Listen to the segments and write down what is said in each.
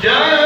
آخری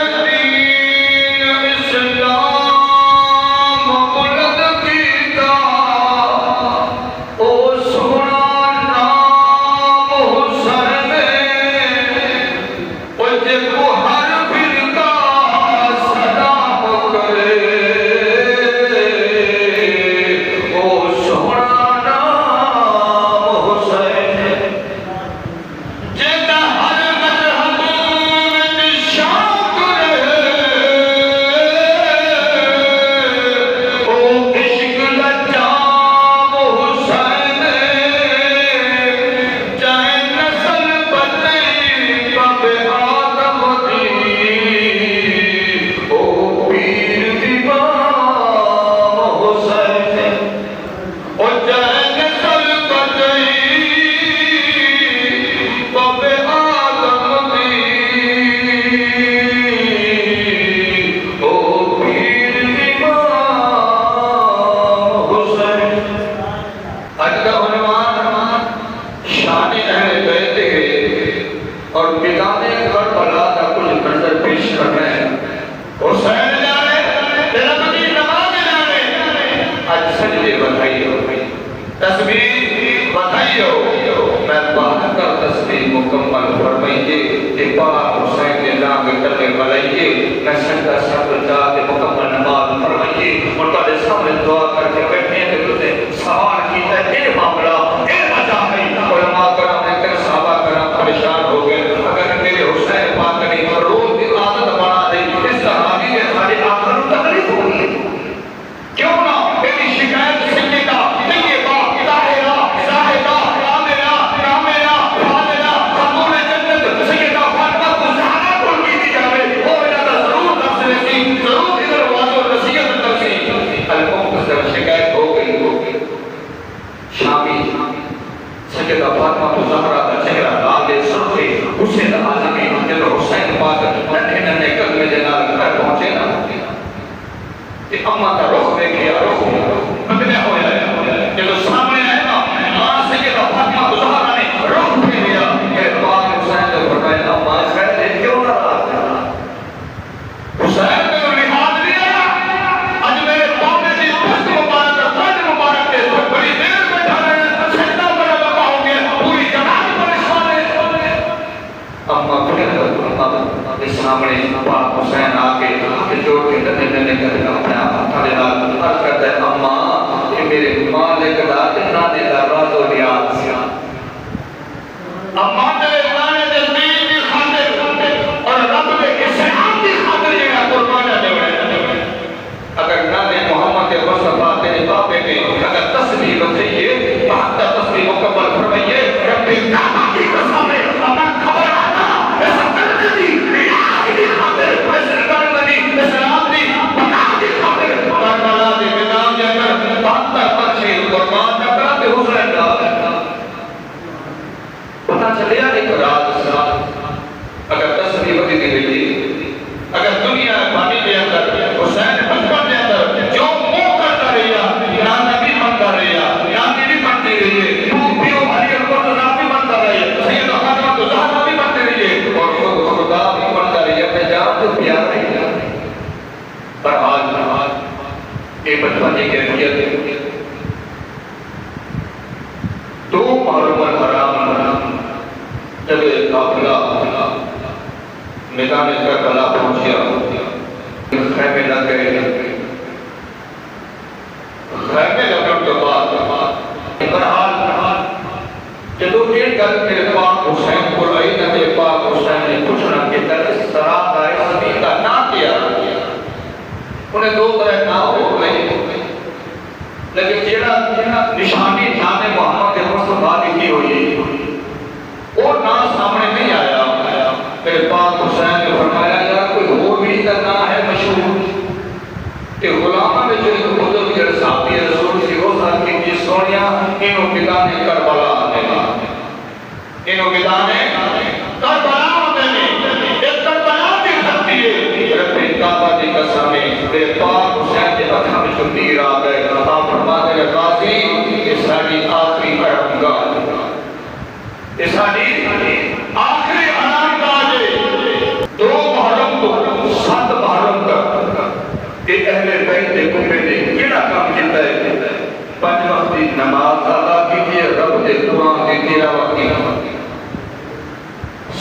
تے کمبے نے کیڑا کام کیتا ہے؟ 5 وقت کی نماز ادا کی ہے، رب دے قرآن دی تلاوت کی۔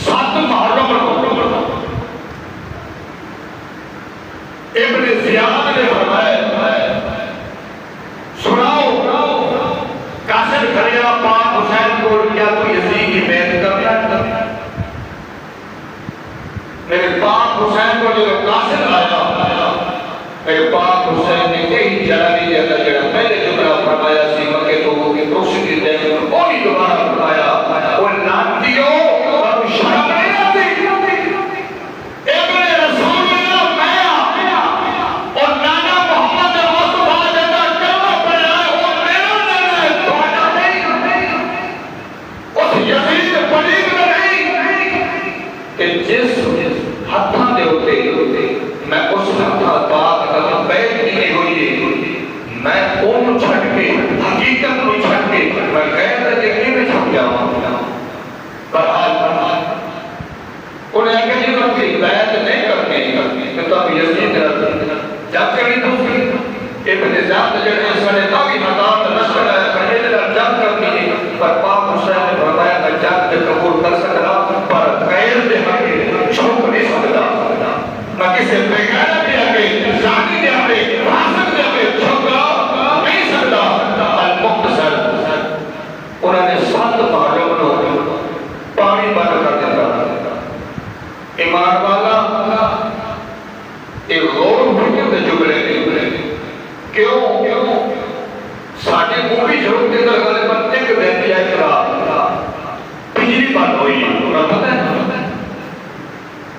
7 محرم ابن زیاد نے فرمایا سناؤ قاسم کھڑیا پاک حسین کو کیا تو یزید کی بیعت کرنا؟ میرے پاک حسین کو جو قاسم آیا، میرے پاک حسین نے کئی جلالی جاتا جڑا پہلے جملہ فرمایا سی مکے تو وہ کی روشنی کی دے میں بولی دوبارہ فرمایا وہ نانتیوں اور شرم نہیں آتی ابن رسول اللہ میں اور نانا محمد مصطفیٰ جیسا کلمہ پڑھا ہے وہ میرا نانا ہے تمہارا نہیں، اس یزید پلیگ میں نہیں کہ جس ہتھاں دے ہوتے میں اس ہتھاں پاک کا بیعت نہیں ہوئی، میں اون چھٹ کے حقیقت کو چھٹ کے میں غیر دیکھنے میں چھپ جاؤں۔ برحال انہیں کہا جی رب کی بیعت نہیں کرنے کہ تو اب یزید جب کرنی دوسری ابن زیاد جڑے سڑے تاوی حضار نشکر ہے پہلے در جنگ کرنی ہے، پر پاک حسین نے فرمایا کہ جنگ سے قبول کر سکتا پر غیر دے حقی چھوک نہیں سکتا، میں کسی بیگانہ دے حقی زانی دے حقی فاسق دے حقی چھوکا نہیں سکتا۔ المختصر انہوں نے 7 محرم پانی بند کر دیتا۔ ایمان والا ایک غور فکر دے جملے کیوں ساڑھے موبی جھوک کے در گلے پر تک دیتی ہے اقرار بجلی بند ہوئی ہے، پتہ ہے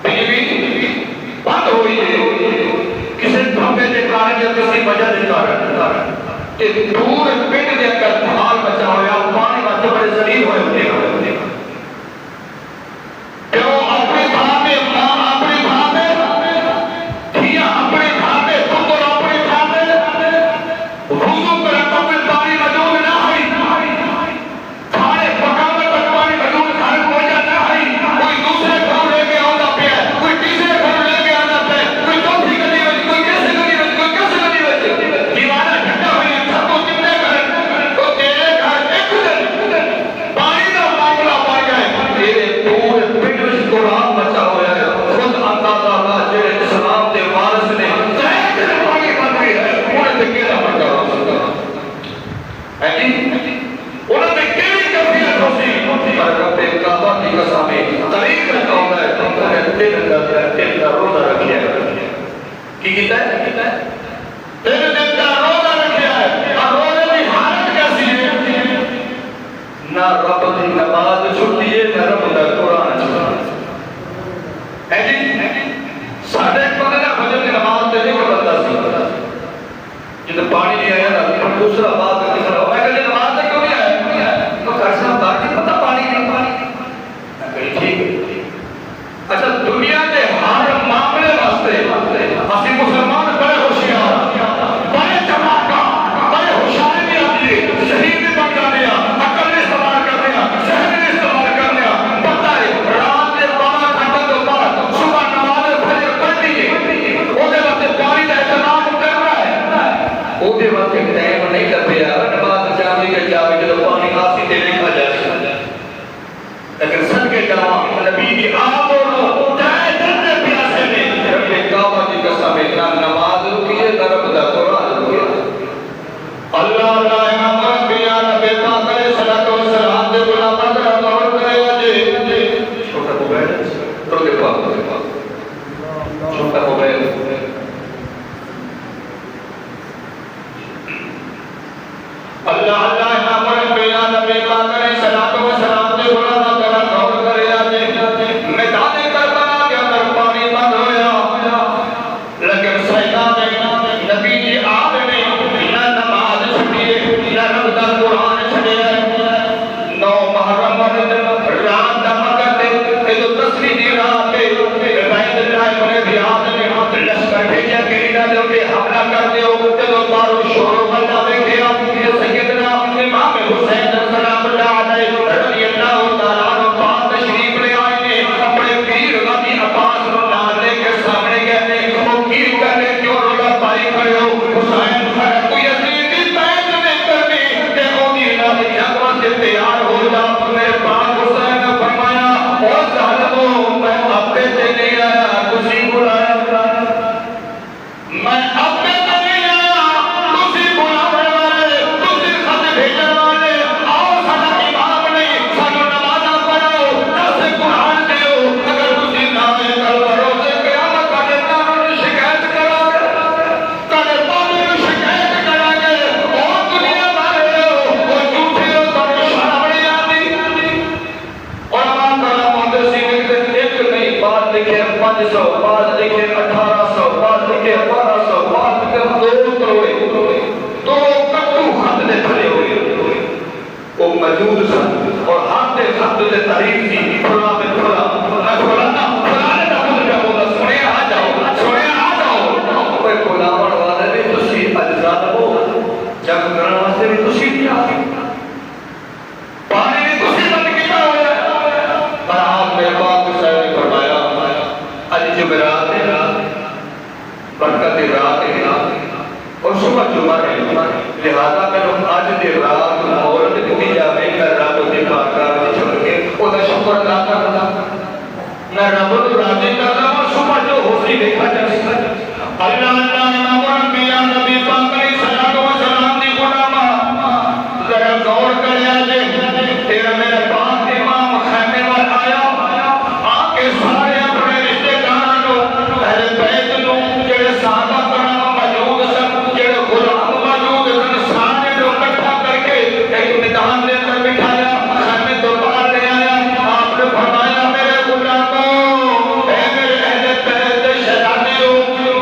بجلی بند ہوئی ہے کسی دھمے دے کارن یا کسی وجہ دے کارن کہ دور پینڈ دے کر دھمال بچا ہویا پانی بچا بڑے ذلیل ہوئے ہوتے کیوں اپنی بھاپے ماں اپنی بھاپے دھیا اپنی بھاپے پتر اپنی بھاپے وضو پر اپنے پانی مجود نہ ہوئی تھاڑے پکاوے پر پانی مجود گھر کو جا نہ ہوئی کوئی دوسرے گھر لے کے آنا پہ کوئی تیسرے گھر لے کے آنا پہ کوئی چوتھی گلی وچ کوئی کیسے گلی وچ کوئی کیسے گلی وچ دیوانہ ٹھنڈا ہوئی سب کو کتنے گھر تو تیرے گھر ایک دن پانی کا معاملہ پڑ جائے تیرے پورے پنڈ وچ قرآن بچا ہوا ہے، خود اندازہ اللہ جڑے اسلام دے وارث نے چاہے پانی بن گئی ہے انہیں تے کیڑا بچا ہو سکتا ہے جی انہوں نے کیڑی کفیت ہو سی پر رب کعبہ کی قسم طریق رکھا ہوتا ہے تین کا روزہ رکھیا ہے کی کیتا ہے تین کا روزہ رکھیا ہے اور روزے کی حالت کیسی ہے نہ رب کی نماز چھٹی ہے نہ رب کا قرآن چھٹی ہے جی ساڑھے ایک بندے نے فجر کی نماز تے نہیں بنتا سی جب پانی نہیں آیا نا دوسرا بات تیسرا میں کہا نماز تے کیوں نہیں آیا تو کرسا باقی پتہ پانی نہیں میں کہا ٹھیک ہے اچھا دنیا کے ہر معاملے واسطے اسی مسلمان 500 بعض لکھے 1800 بعض لکھے 1200 بعض لکھے 2 کروڑ تو کٹو خط دے کھڑے ہوئے وہ موجود سن اور ہاتھ دے خط دے تاریخ تھی کھلا میں کھلا نہ کھلانا کھلانے کا خود کا بولا سنے آ جاؤ کوئی کھلاوڑ والے بھی تسی اجزاد ہو جب کرنے واسطے بھی تسی کیا پانی بھی تسی بند کیا ہوا پر آپ میرے باپ صاحب نے فرمایا آج جمعرات ہے برکت رات ہے اور صبح جمعہ ہے لہذا میں لوگ آج دے رات عورت کتی جاوے میں رب دے پاکرہ چھوڑ کے او دا شکر ادا کرنا میں رب کو راضی کرنا اور صبح جو حسنی دیکھا جائے اللہ امام الانبیاء نبی پاک علیہ الصلوۃ والسلام دی غلامہ ذرا غور کریا جے تیرا میرا پاک امام خیمے وال آیا آ کے سارے اپنے رشتے داراں نو اہل بیت نو جڑے صحابہ کرام موجود سن جڑے غلام موجود سن سارے نو اکٹھا کر کے ایک میدان دے اندر بٹھایا خیمے تو باہر لے آیا آپ نے فرمایا میرے غلاموں اے میرے اہل بیت دے شہزادیو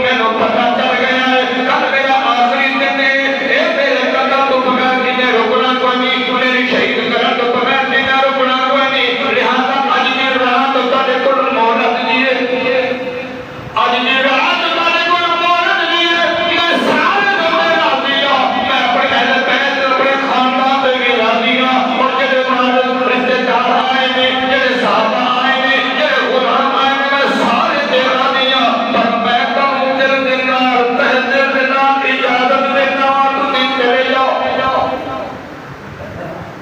مینوں پتہ چل گیا ہے کل میرا آخری دن ہے اے میرے قدم تو بغیر کنے رکنا کوئی نہیں میری شہید کرن تو بغیر کنے رکنا کوئی نہیں لہذا اج دی رات تہاڈے کول مہلت دیے اج دی رات تہاڈے کول مہلت دیے میں سارے بندے راضی ہاں میں اپنے اہل بیت اپنے خاندان دے بھی راضی ہاں اور جڑے مال رشتے دار آئے نے جڑے صحابہ آئے نے جڑے غلام آئے نے میں سارے تے راضی ہاں پر میں کہوں دل دے نال تہجد دے نال اجازت دے نال تسی چلے جاؤ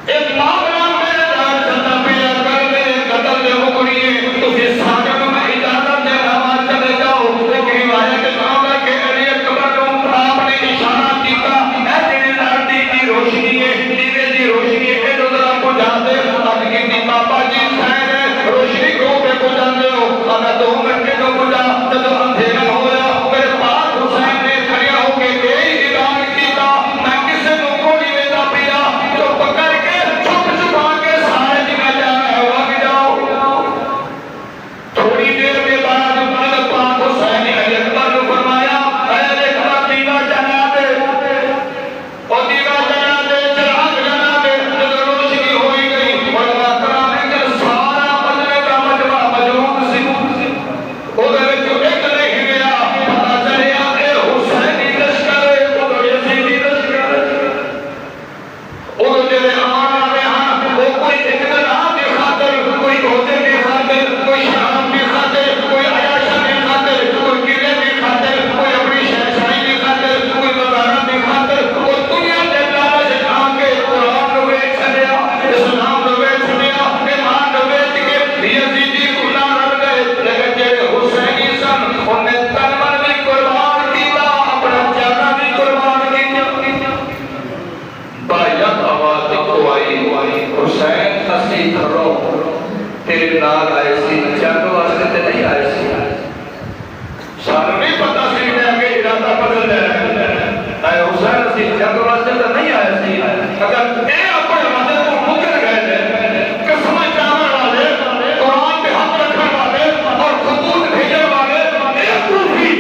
ایک معاملہ میرے نال چلتا پیا کر میرے قتل دے حکمیے تسی سارے کو میں اجازت دے نال چلے جاؤ ایک روایت کہاں کہ علی اکبر نو آپ نے اشارہ کیتا اے تیرے نال دی روشنی ہے دیوے دی روشنی ہے اے ذرا بجھا دے اج کی بابا جی خیر روشنی کو پہ بجھا دے ہو انا 2 گھنٹے کو بجھا جب اندھیرا ہویا میرے پاک حسین نے کھڑیا ہو کے یہی اعلان کیتا میں کسے نو کوئی ویدا پیا جو پکڑ کے چھپ چھپا کے سارے جگہ جانا ہے وگ جاؤ تھوڑی دیر کے بعد میرے پاک حسین نے علی اکبر کو فرمایا اے علی اکبر دیوا جلا دے اور دیوا جلا دے چراغ جلا دے جب روشنی ہوئی گئی علماء کرام نے کہ سارا مجمع کا مجمع موجود سی ادھر جو ایک نہیں گیا پتا چلیا اے حسینی لشکر ادھر یزیدی لشکر ادھر جڑے آن والے ہیں وہ کوئی اقتدار کی خاطر کوئی عہدے کی خاطر کوئی شراب کی خاطر کوئی عیاشی کی خاطر کوئی قلعے کی خاطر کوئی اپنی شہنشاہی کی خاطر کوئی وزارت کی خاطر وہ دنیا کے لالچ آ کے قرآن نو ویچ چھڈیا اسلام نو ویچ چھڈیا ایمان نو ویچ کے یزیدی کو نہ رل گئے لیکن جڑے حسینی سن انہیں تن من بھی قربان کیتا اپنا جانا بھی قربان کیتا بایت آواز کو آئی حسین اسی گھروں تیرے نال آئے سی جنگ واسطے تے نہیں آئے سی سانوں نہیں پتا سی کہ آگے ارادہ بدل جائے اے حسین اسی جنگ واسطے تے نہیں آئے سی اگر اے اپنے ارادے کو مکر گئے تھے قسم جانے والے قرآن پہ حق رکھنے والے اور خطوط بھیجنے والے اے کوفی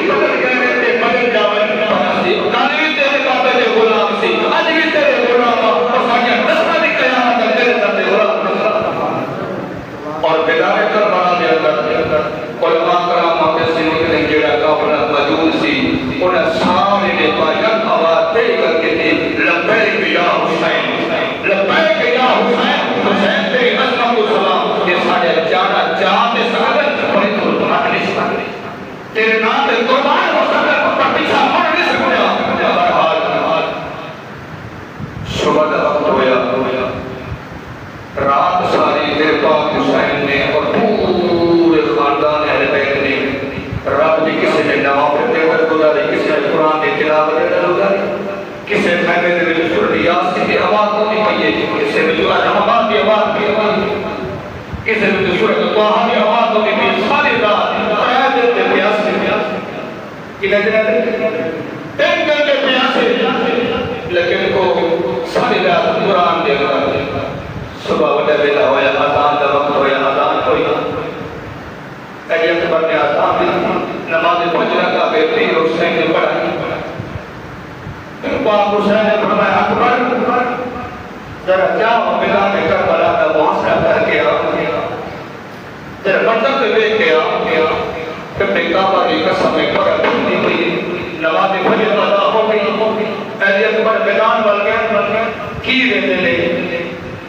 بدل گئے تھے بدل جاوے کالی بھی تیرے بابے دے غلام سی اج بھی تیرے غلام اور ساڈیاں نسلاں دی قیامت تیرے تے غلام اور بیدار کربلا دے اندر علماء کرام محدثین نے جڑا قافلہ موجود سی انہاں سارے نے بایت آواز دے کر کے تھی لبیک یا حسین لبیک یا حسین حسین تیری عظمت و سلام یہ ساڈے جانا جاتے سکدن پر تو ہٹ نہیں سکدے تیرے نام تے قربان ہو سکدن پر پیچھے مڑ نہیں سکدے بہرحال صبح دا وقت ہویا رات ساری دیر پاک حسین نے اور پورے خاندان اہل بیت نے رب کی کسی نے نوافل دے کر گزاری کسی نے قرآن کی تلاوت دے کر گزاری کسی خیمے دے وچ سورۃ یاسین کی آواز ہوتی پئی ہے کسی وچ رحمت کی آواز کسی وچ سورۃ طٰہٰ کی آواز ہوتی پئی ہے ساری رات قیادت تے پیاسے کنے دن 3 گھنٹے پیاسے لیکن کو ساری رات قرآن دے کر صبح وڈا ویلا ہویا اذان دا وقت ہویا اذان ہوئی اے علی اکبر نے آزاد نماز فجر کا بہترین حسین نے پڑھائی. پاک حسین نے فرمایا اکبر ذرا جاؤ میدان کربلا کا محاصرہ کر کے آؤ, ذرا منظر سے دیکھ کے آؤ. پھر کعبہ کی قسم میں پڑھ پڑھنی ہوئی, نماز فجر ادا ہو گئی. علی اکبر میدان بل گئے کی رہنے لے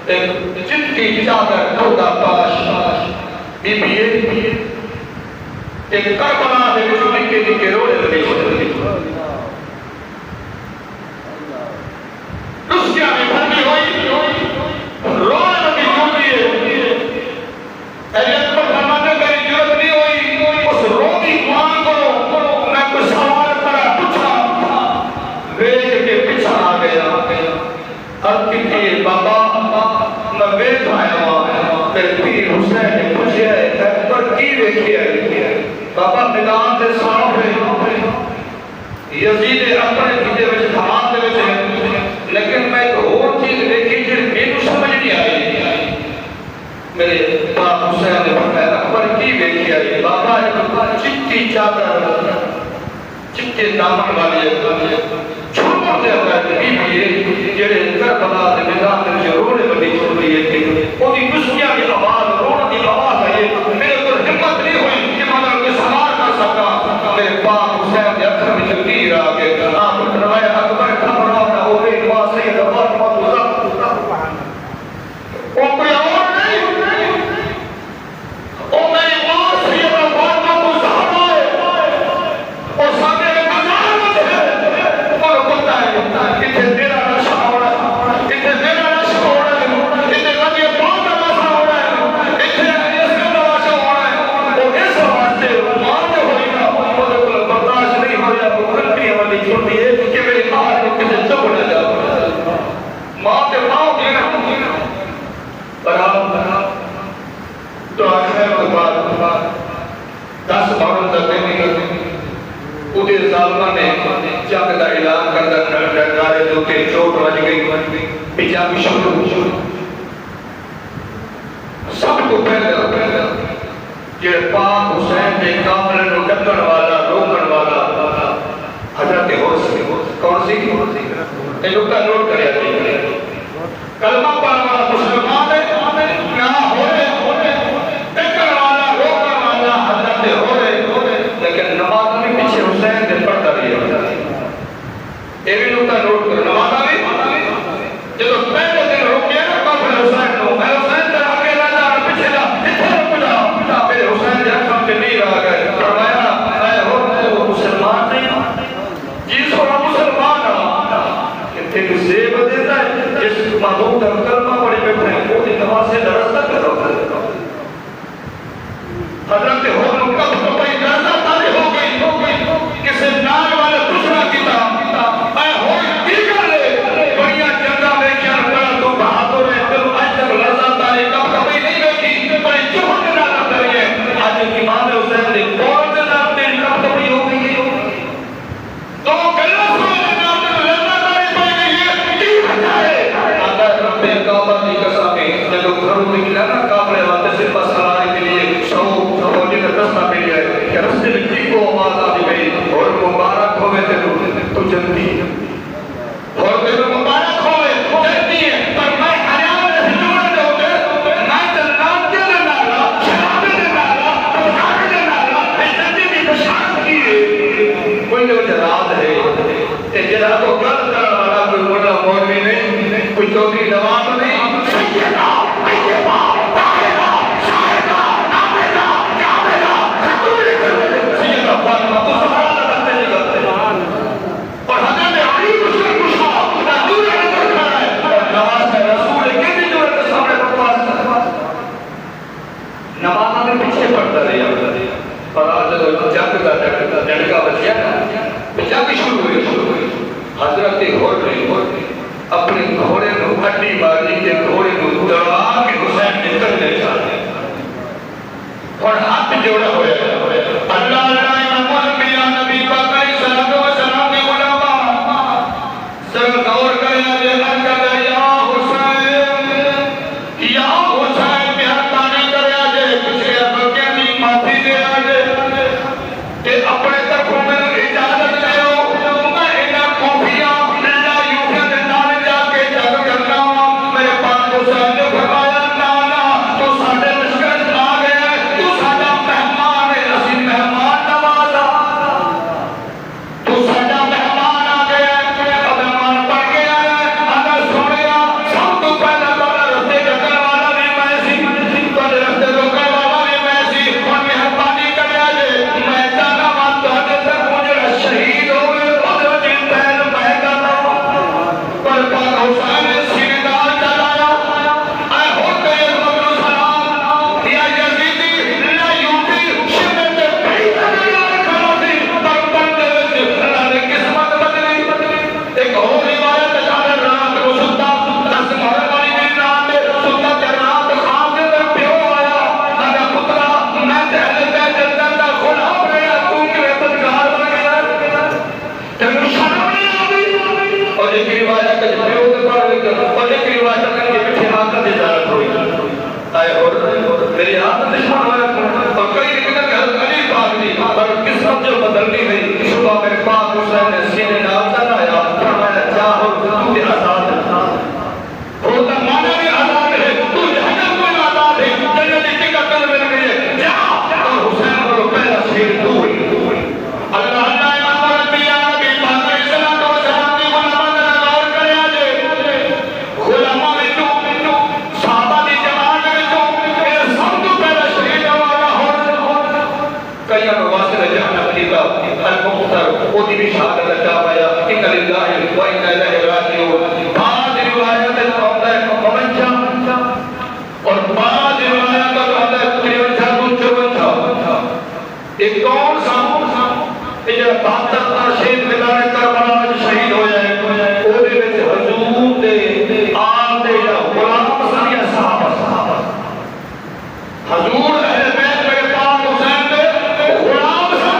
ایک چٹی چادر دھوتا پاش بی بی ایک کربلا دے وچ نکے نکے روڑے دے وچ رسکیاں میں بھرنی ہوئی روڑے لگی جھوٹی ہے. علی اکبر فرماتے میری ضرورت نہیں ہوئی اس روڑی ماں کو میں کوئی سوال کرا پوچھا ویج کے پیچھا آ گیا. اب کی بابا میں ویج آیا ہوا پھر پیر حسین نے پوچھے اکبر کی دیکھی ہے بابا میدان سے صاف ہے یزید اپنے کیتے وچ دھماک دے وچ لیکن میں ایک اور چیز دیکھی جو میرے سمجھ نہیں آئی. میرے باپ حسین نے فرمایا اکبر کی دیکھی ہے بابا ایک چٹی چادر چٹے دامن والی چھوڑ دے بی بی جڑے کربلا دے میدان وچ روڑے بندی چھوڑ رہی ہے او دی خوشیاں دی آواز روڑ دی آواز ہے. میرے کو ہمت نہیں ہوئی کہ میں ان کو سوار کر سکا. میرے باپ حسین کے اکھر میں تیر آ کے آپ نے فرمایا اکبر گھبراؤ نہ ہو گئی دعا سید فاطمہ الزہرا او کوئی اور نہیں او میری ماں سید فاطمہ الزہرا او سامنے بازار میں ہے اور بولتا ہے کہ تیرا نشہ ہو رہا ہے کہ تیرا نشہ ہو رہا ہے کہ تیرا یہ بات کا نشہ ہو رہا ہے کہ اس کا نشہ ہو رہا ہے. اور اس واسطے مان ہوئی نا وہ کو برداشت نہیں ہو جائے وہ کلپی والی چھوٹی ہے کہ میری ماں کو کسی چپ نہ جاؤ ماں کے پاؤں دینا برابر تو آخر کے بعد 10 باروں تک نہیں ادھے ظالمہ نے جنگ کا اعلان کردہ ڈرگارے دو کے چوٹ وج گئی پجامی شروع سب کو پہلے جو پاک حسین نے کامل کو ڈکن والا روکن والا حضرت حسین کون سی یہ نکتہ نوٹ کریا کلمہ پڑھنے والا مسلمان ہے نہ ہوئے ڈکن والا روکن والا حضرت ہوئے لیکن نماز میں پیچھے حسین نے پڑھتا رہا. یہ بھی نکتہ نوٹ کرو نماز میں جب پہلے دن روکیا نا کافر حسین کو میں حسین سے آگے نہ جا پیچھے جا اتنے رک جا میرے حسین جب سب کے نہیں رہ گئے فرمایا اے ہو مسلمان نہیں جی سوڑا مسلمان کہ تیری زیب دیتا ہے جس محبوب در کلمہ پڑی بیٹھے ہیں وہ نماز سے درستہ کرو حضرت ہو کب تو کوئی درستہ تاری ہو گئی کسی نال والے دوسرا کتاب اے ہوئی دیگر لے بڑیا جنگا میں کیا کرا تو بہادر ہے دل آج تک لرزہ تاری کب کبھی نہیں بیٹھی بڑی چوہن نالا کری ہے آج امام حسین نے بہت نام تیری کب کبھی ہو گئی تو گلہ سوالے نام تک لرزہ تاری پائی گئی ہے کی بجائے آتا ہے رب کعبہ کی قسمی جب گھروں نکلا نا کعبہ واتے سے پس ہلانے کے لیے سوچے کا رستہ مل جائے کہ رستے میں کی کو آواز آ گئی اور مبارک ہوئے تو جلدی اور تیرے مبارک ہوئے جلدی ہے پر میں حیال سے جوڑے دے ہوتے میں جلنات کے لنالا شرابے لنالا پرزارے لنالا میں جلدی بھی بشارت کی ہے کوئی جو جراد ہے کہ جراد کو گل کر والا کوئی مولا مولوی نہیں کوئی چوکی نواب نہیں سیدہ طیبہ طاہرہ شاہدہ عاملہ کاملہ سیدہ فاطمہ الزہرا لگتے نہیں کرتے اور حضرت علی مسلم کشا دور نظر کر رہا ہے اور نماز ہے رسول کتنی دور کے سامنے بکواس نماز میں پیچھے پڑتا رہی اور آج جنگ کا جنگا بچیا جنگ شروع ہوئی حضرت ہوئی اپنے گھوڑے نو ہڈی ماری کے گھوڑے نو دوڑا کے حسین نکلنے چاہتے اور ہاتھ جوڑا ہوئے اللہ اللہ امام الانبیاء نبی پاک علیہ الصلوۃ والسلام کے غلاماں سر غور کرے دے انکل یا حسین میرا تانے کرے دے کچھ بکیاں دی معافی دے کیتا المختر وہ بھی شہادت عطا پایا ان للہ و انا الیہ راجعون بعض روایت ہے ممنچا اور بعض روایت ہے 53 ایک کون سا یہ 72 کا شہید میدان کربلا شہید ہو جائے وہ دے وچ حضور دے آپ دے غلام سن یا صحابہ حضور اہل بیت میں پاک حسین دے غلام سن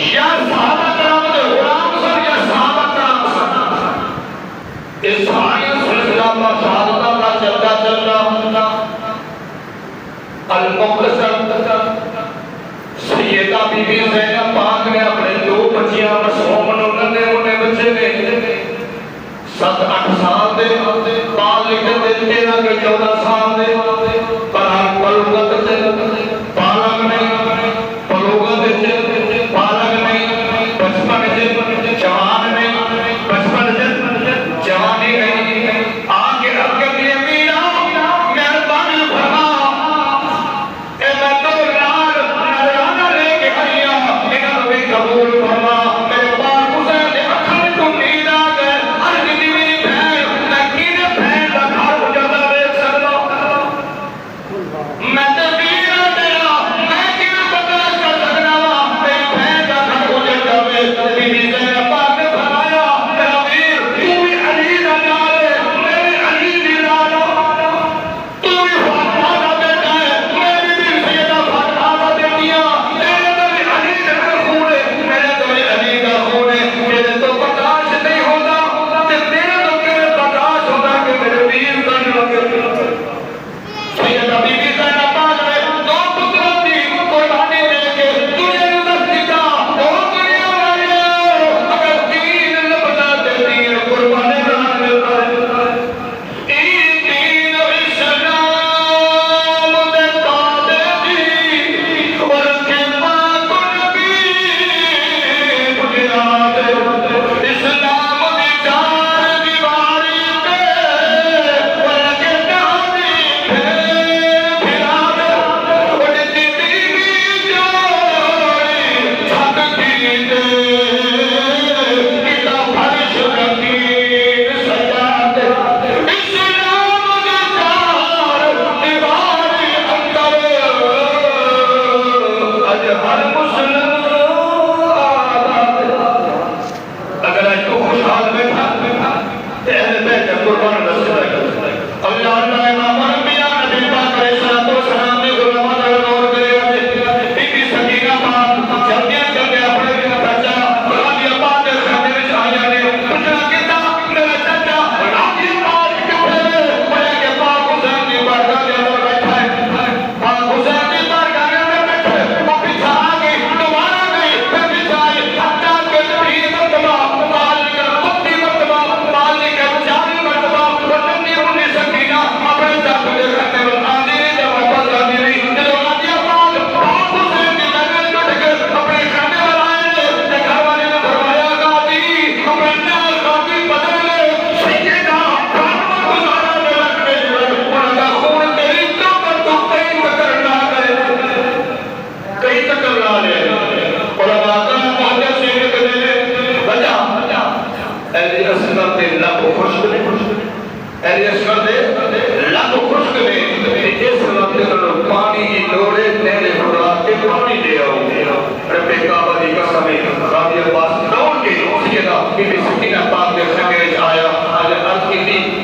یا صحابہ کرام دے غلام سن یا صحابہ کرام سن اس ساری سلسلہ کا شہادت کا چلتا چلتا المختصر سیدہ بی بی زینب پاک نے اپنے 2 بچیاں مسعومن ننے منے بچے نے 7-8 سال دے پال لکھن دے 13 کے 14 سال دے پران پلوگت دے پالک نہیں پلوگت دے پالک نہیں بچپن دے جوان نہیں بچپن دے جوانی نہیں آگے اگر یہ میرا مہربانی فرما اے میں تو لال نظرانہ لے کے آئیا انہوں نے قبول فرما میرے پاک حسین نے اکھر تو نیند آ گئے ہر کسی میری بہن نکین بہن کا گھر ہو جاتا دیکھ سکتا میں تو میرا تیرا میں کیوں برداشت کر سکنا وا میری بہن کا گھر ہو جاتا بی بی زینب پاک نے فرمایا میرا ویر تو بھی علی کا نال ہے میرے علی دی نال تو بھی فاطمہ کا بیٹا ہے میری بھی سیدہ فاطمہ کا بیٹی ہے تیرے تو بھی علی کا خون ہے میرے تو بھی علی کا خون ہے میرے تو برداشت نہیں ہوتا کہ تیرے تو کیوں برداشت ہوتا کہ میرے ویر کا نال سیدہ بی بی زینب پاک نے 2 پتروں کی قربانی دے کے تجھے نظر دیتا اور دنیا والے اگر دین بنا دے دین قربانی بنا دیتا ہے این دین اسلام دے تابے دی اور خدمت نبی بنیاد اسلام دی 4 دیواری پہ ولکہ دہانی پھیرا دے اور جتنی بھی جوڑی چھت کی دے کتاب فرش رکھین سجا دے اسلام دی 4 دیواری اندر اج ہر مسلم اگر آج تو خوشحال بیٹھا تے اہل بیت قربان رسول اللہ اللہ امام انبیاء نبی پاک علیہ الصلوۃ والسلام نے غلامات کا دور کرے بی بی سکینہ پاک جلدی جلدی اپنے بچہ راضی پاک کے خانے وچ آیا نے پوچھنا کیتا میرا چچا راضی پاک کتھے بولے کہ پاک حسین دی بارگاہ دے اندر بیٹھا ہے پاک حسین دی بارگاہ دے اندر بیٹھا ہے وہ پیچھے آ گئی دوبارہ گئی پھر پیچھے آئی حتیٰ کہ 3 مرتبہ مالک 32 مرتبہ مالک 40 مرتبہ وطنی انہی سکینہ اپنے ساتھ دے کھانے میں آدھی نہیں جب واپس آدھی نہیں جب آدھی پاک حسین دی لگن کٹ کے اپنے کھانے میں آئے نے گھر والے نے فرمایا قاضی اپنے نال قاضی بدل لے سیدہ فاطمہ گزارا میں لگ کے انہوں کا خون تیری تو پر تو کئی چکر نہ کرے کئی چکر نہ لے علماء کا محدث سے نکلے بجا اہل اصغر دے لب خشک نے اہل اصغر دے لب خشک نے اس وقت انہوں پانی کی لوڑے نیلے خدا کے پانی دے آؤ رب کعبہ دی قسم راضی عباس دوڑ کے سیدہ بی بی سکینہ پاک کے خانے وچ آیا آج عرض کی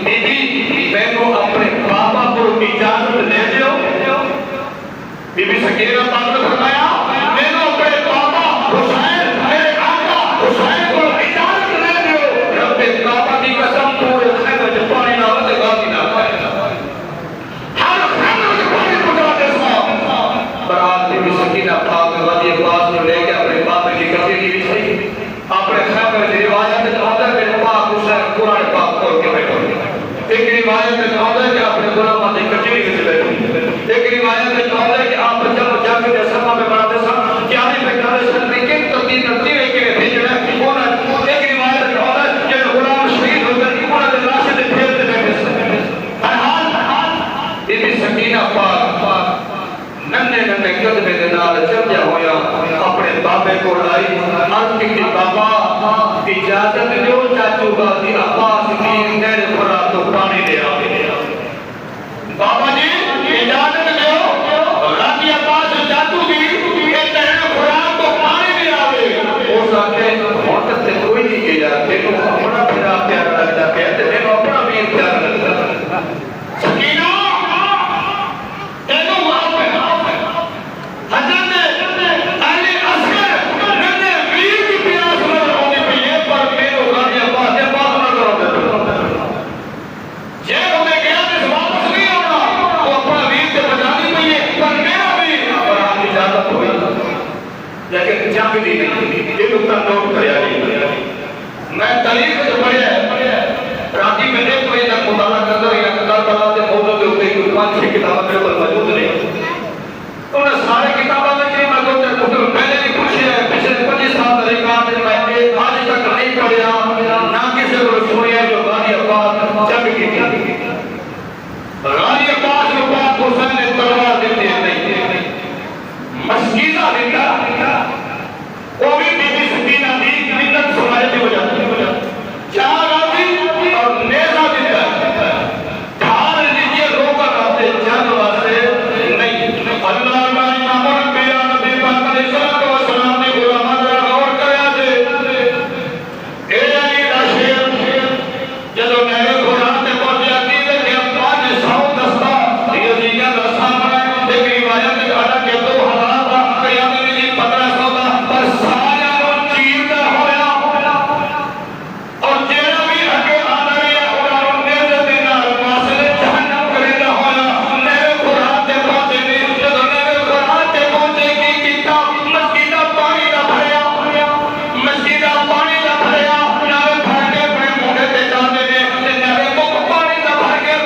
بی بی میں کو اپنے بابا کو اجازت دے دیو بی بی سکینہ پاک نے فرمایا میں کو اپنے بابا حسین میرے آقا حسین کو اجازت دے دیو رب کعبہ دی قسم پورے خانے وچ پانی نہ ہوتے غازی نہ ہر خانے وچ پانی پہنچا دے برات بی بی سکینہ پاک راضی عباس نے لے کے اپنے بابے کی کفیلی بھی صحیح اپنے خانے وچ روایت آتا ہے بابے کو لائی عرض کی بابا اجازت دیو چاچو غازی عباس کی میرے خورا تو پانی دے آئے بابا جی اجازت دیو غازی عباس چاچو کی میرے خورا تو پانی دے آئے وہ ساکھے محبت سے کوئی نہیں کیا تینوں اپنا پھرا پیارا لگتا پیا تینوں اپنا بھی پیارا لگتا سکینہ تینوں واپس حضرت علی اصغر نے ویر کی پیاس نظر ہونے پہ یہ پر میرے غازی عباس کے پاس نظر ہوتے جیل میں گیا تو واپس نہیں ہونا وہ اپنا ویر سے بچانی پہ یہ پر میرا بھی اور آپ اجازت ہوئی لیکن جنگ دی نہیں یہ نکتہ نوٹ کریا نہیں میں تاریخ سے پڑھیا راتی میں دیکھ بجے تک مطالعہ کرتا رہا کربلا کے موضوع کے اوپر کوئی 5-6 کتابیں میرے پر موجود نہیں انہیں سارے کتابیں میں کہ میں پہلے بھی پوچھے ہیں پچھلے 25 سال طریقات میں ایک آج تک نہیں پڑھیا نہ کسی کو سنیا جو غازی عباس جنگ کی تھی غازی عباس کے پاس حسین نے تلوار دیتے نہیں مسکینہ دیتا وہ بھی بی بی سکینہ دی منت سنائے دی وجہ چار غازی اور نیزہ دیتا تھار لیجئے روکا رہتے جنگ واسے نہیں اللہ کا امام الانبیاء نبی پاک علیہ الصلوۃ والسلام نے غلامات را غور کریا دے اے علی دا شیر جدو میرے قرآن تے پہنچیا کی دے کہ 500 دستہ یزیدیاں دا سامنے ایک روایت میں کہا کہ 2000 دا قیام دی 1500 دا پر سارا رو چیر دا ہویا اور جیڑا بھی اگے آنا رہا ہونا رو نیزے دے نال واسلے جہنم کرے دا ہویا میرے قرآن تے پہنچے نہیں جدو میرے قرآن تے پہنچے کی کتاب مسجدہ پانی دا بھریا مسجدہ پانی دا بھریا نارے بھر کے اپنے موڑے تے جانے نے نارے مک پانی دا بھر کے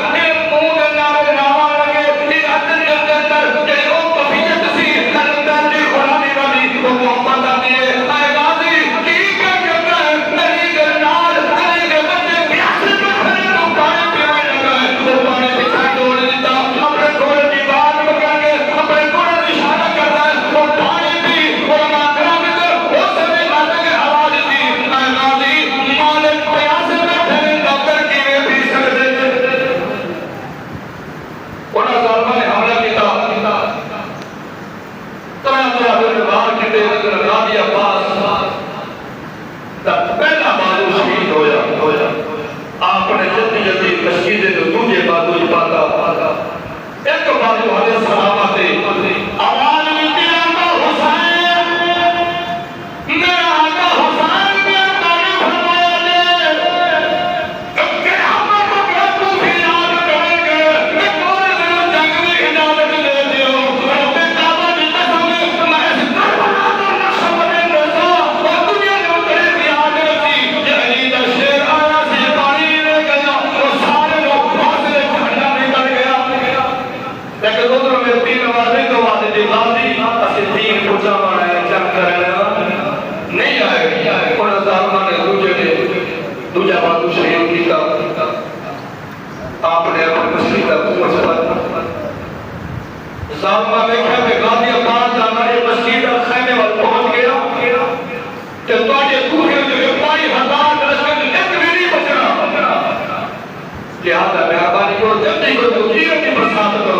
مونہ نارے ناما لگے یہ حدن جلد اندر کہ وہ کفیت سی نرمدر دی قرآنی والی وہ محبت آتی ہے اے غازی کی کر کرتا ہے میری گرنال میری کے بچے پیاسے میں کھڑے تو پانی پیوے لگا ہے وہ پانی پچھائے دوڑ دیتا اپنے گھوڑے کی بات پکڑ کے اپنے گھوڑے اشارہ کرتا ہے وہ پانی پی وہ مانگرہ میں کر وہ سبھی باتیں کے آواز دی اے غازی مالک پیاسے میں کھڑے ڈاکٹر کی میں بھی سکتے انہاں ظالمہ نے حملہ کیتا طرح دن بار کی دیر غازی عباس تب پہلا بازو شہید ہویا آپ نے جلدی جلدی مسجد جو دوجے بازو پاتا ایک بازو حضرت صحابہ تے آواز ملتی آقا حسین میرا آقا حسین میں تعریف فرمایا دے کہ ہمیں مقرد کو بھی یاد کریں گے میں پورے دن جنگ میں اجازت دے دیو رب کعبہ کی قسم میں اس کربلا کا نقشہ بنے رضا اور دنیا نے اترے بھی یاد رکھی کہ علی دا شیر آیا سے پانی لے گیا وہ سارے لوگ فاصلے جھنڈا نکل گیا لیکن دوسروں میں تین آوازیں تو آتے تھے غازی اسے تین پوچھا مانا ہے جنگ کرنا نہیں آئے انہاں ظالمہ نے دوجہ بازو شہید کیتا آپ نے اپنے مسجد کا پوچھ پر ظالمہ نے کہا کہ غازی عباس جانا یہ مسجد خیمے وال پہنچ گیا کہ تواڈے پورے جو 5000 لشکر ایک بھی نہیں بچنا لہذا مہربانی کو جلدی کو تو جیرت کی برسات کرو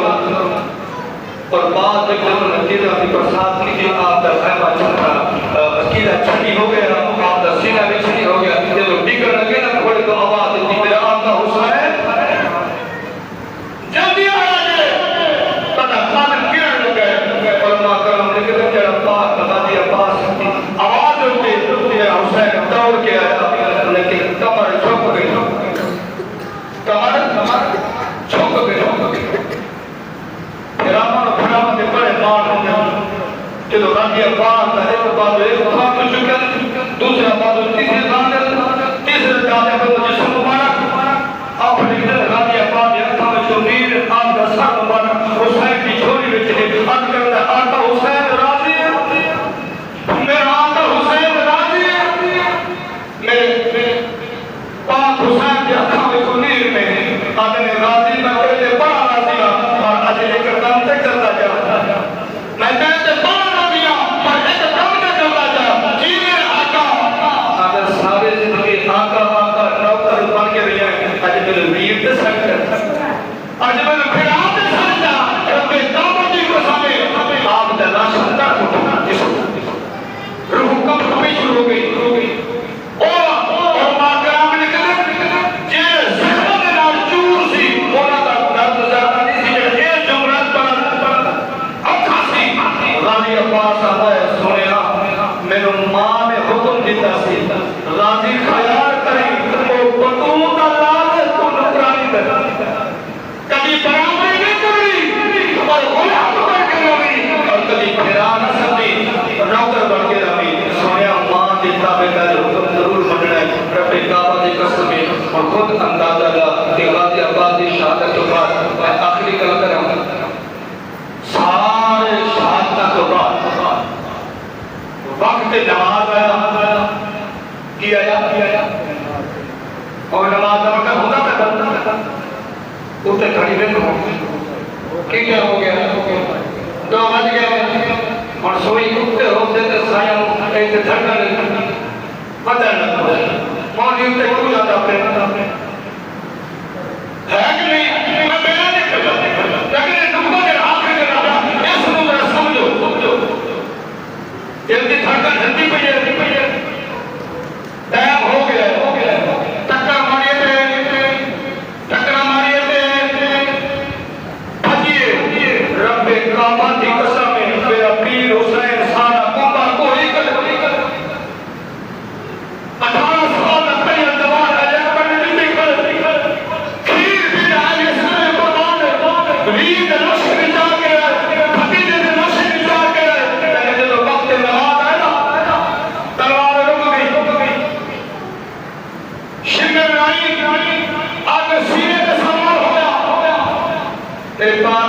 اور بعد ایک جب نتیجہ کی برسات کی کہ آپ کا خیمہ چھٹا مسجدہ چھٹی ہو گیا آپ کا سینہ بھی چھٹی ہو گیا جب ڈیگر لگے نا کھوڑے تو آواز دیتی میرا آپ کا حسین جلدی آیا جائے پتہ خانم گرن لگ گئے اور ماں کرم نے کہا کہ پاک غازی عباس آواز ہوتی ہے حسین دوڑ کے آیا لیکن کمر چھپ گئی کمر چھپ گئی پھرامن پھرامن بڑے مان ہونے چلو غازی عباس کا ایک بازو ایک خاک شکر دوسرا بازو تیسرے زاندر تیسرے زاندر پر جسم مبارک آپ نے کہا غازی عباس یہ تھا میں شمیر آپ کا سر مبارک حسین کی چھوڑی میں چلے اب کرتا آقا حسین راضی ہے میرا آقا حسین راضی ہے میرے پاک حسین کے ہتھا میں شمیر میں آدھے راضی میں کہتے بڑا راضی اور آج لے کر دم تک چلتا جا میں کہتے بڑا راضی پر ایک دم تک چلتا دیتا سی راضی خیال کری او بطون اللہ تو نکرانی کر کبھی برابری نہیں کری اور غلام بن کے روی اور کبھی پھرا نہ سکتی نوکر بن کے روی سویا ماں کے تابع کا حکم ضرور مننا ہے رب کعبہ کی قسم اور خود اندازہ لا کہ غازی آباد کی شہادت کے بعد میں آخری کل کروں سارے شہادت کے بعد وقت نماز آیا کیا اور نماز کا وقت ہوتا تھا اسے کھڑی میں ہو کیا ہو گیا 2 بج گئے اور سوئی کتے ہوتے تھے سایہ ایسے دھڑکا نہیں پتہ نہ مولوی تے کیوں جاتا اپنے ہے کہ نہیں میں بیان نہیں کرتا لیکن نقطہ کے آخر کے رہا اس کو ذرا سمجھو جلدی دھڑکن جلدی پہ ٹائم ہو گیا ٹکر ماریے بھجیے رب کعبہ کی قسم میرا پیر حسین سارا کنبہ کوئی کر 18 سال پہلے جوان ہے پڑھنے نہیں کر کھیر بھی آئے سارے قربان رید نش نچا کے بھتیجے نے نش نچا کے لیکن جب وقت نماز آئے نا تلوار رک گئی شمر آئی آگے سینے پہ سوار ہو گیا ایک بار